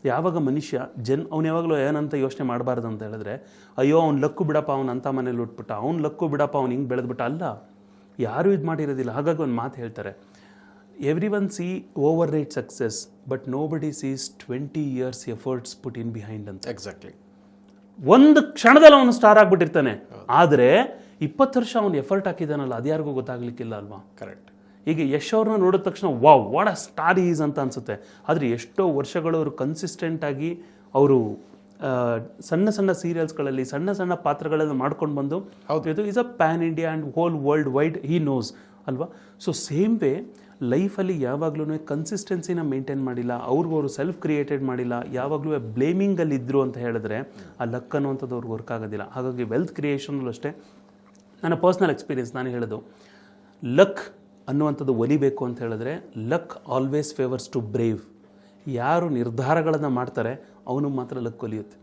ಯಾವಾಗ ಮನುಷ್ಯ ಅವ್ನು ಯಾವಾಗಲೂ ಏನಂತ ಯೋಚನೆ ಮಾಡಬಾರ್ದು ಅಂತ ಹೇಳಿದ್ರೆ, ಅಯ್ಯೋ ಅವ್ನು ಲಕ್ಕು ಬಿಡಪ್ಪ, ಅವ್ನು ಅಂಥ ಮನೇಲಿ ಉಟ್ಬಿಟ್ಟ, ಅವ್ನು ಲಕ್ಕು ಬಿಡಪ್ಪ, ಅವ್ನು ಹಿಂಗೆ ಬೆಳೆದ್ಬಿಟ್ಟ. ಅಲ್ಲ, ಯಾರೂ ಇದು ಮಾಡಿರೋದಿಲ್ಲ. ಹಾಗಾಗಿ ಒಂದು ಮಾತು ಹೇಳ್ತಾರೆ, everyone see over rate success but nobody sees 20 years efforts put in behind ಅಂತ. ಎಕ್ಸಾಕ್ಟ್ಲಿ. ಒಂದು ಕ್ಷಣದಲ್ಲಿ ಅವನು ಸ್ಟಾರ್ ಆಗಿಬಿಟ್ಟಿರ್ತಾನೆ, ಆದರೆ 20 ವರ್ಷ ಅವನು ಎಫರ್ಟ್ ಹಾಕಿದಾನಲ್ಲ, ಅದು ಯಾರಿಗೂ ಗೊತ್ತಾಗ್ಲಿಕ್ಕಿಲ್ಲ ಅಲ್ವಾ? ಕರೆಕ್ಟ್. ಈಗ ಯಶ್ ಅವ್ರನ್ನ ನೋಡಿದ ತಕ್ಷಣ wow what a star is ಅಂತ ಅನ್ಸುತ್ತೆ. ಆದರೆ ಎಷ್ಟೋ ವರ್ಷಗಳು ಅವರು ಕನ್ಸಿಸ್ಟೆಂಟ್ ಆಗಿ ಅವರು ಸಣ್ಣ ಸಣ್ಣ ಸೀರಿಯಲ್ಸ್ಗಳಲ್ಲಿ ಸಣ್ಣ ಸಣ್ಣ ಪಾತ್ರಗಳೆಲ್ಲ ಮಾಡ್ಕೊಂಡು ಬಂದು ಇದು is a pan India and whole world wide he knows ಅಲ್ವಾ? ಸೊ ಸೇಮ್ ವೇ ಲೈಫಲ್ಲಿ ಯಾವಾಗಲೂ ಕನ್ಸಿಸ್ಟೆನ್ಸಿನ ಮೇಂಟೈನ್ ಮಾಡಿಲ್ಲ, ಅವ್ರಿಗವರು ಸೆಲ್ಫ್ ಕ್ರಿಯೇಟೆಡ್ ಮಾಡಿಲ್ಲ, ಯಾವಾಗಲೂ ಬ್ಲೇಮಿಂಗಲ್ಲಿ ಇದ್ದರು ಅಂತ ಹೇಳಿದ್ರೆ ಆ ಲಕ್ ಅನ್ನುವಂಥದ್ದು ಅವ್ರಿಗೆ ವರ್ಕ್ ಆಗೋದಿಲ್ಲ. ಹಾಗಾಗಿ ವೆಲ್ತ್ ಕ್ರಿಯೇಷನಲ್ಲೂ ಅಷ್ಟೇ, ನನ್ನ ಪರ್ಸ್ನಲ್ ಎಕ್ಸ್ಪೀರಿಯನ್ಸ್ ನಾನು ಹೇಳೋದು, ಲಕ್ ಅನ್ನುವಂಥದ್ದು ಒಲಿಬೇಕು ಅಂತ ಹೇಳಿದ್ರೆ luck always favours to brave. ಯಾರು ನಿರ್ಧಾರಗಳನ್ನು ಮಾಡ್ತಾರೆ ಅವನು ಮಾತ್ರ ಲಕ್ ಒಲಿಯುತ್ತೆ.